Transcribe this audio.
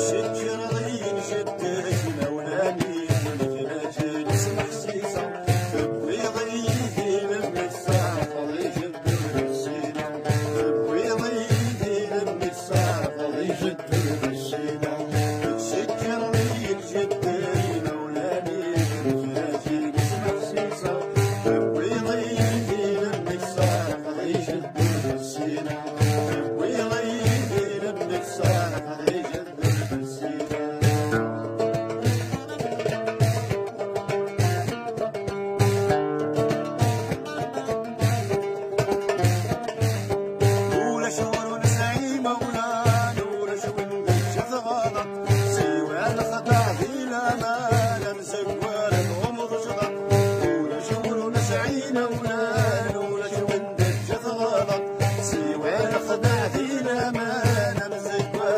شكر ضين شدك مولاني جناجل اسمح سيسا ربي ضيدي لما السافر يجبر السيرة ربي ضيدي لما السافر يجبر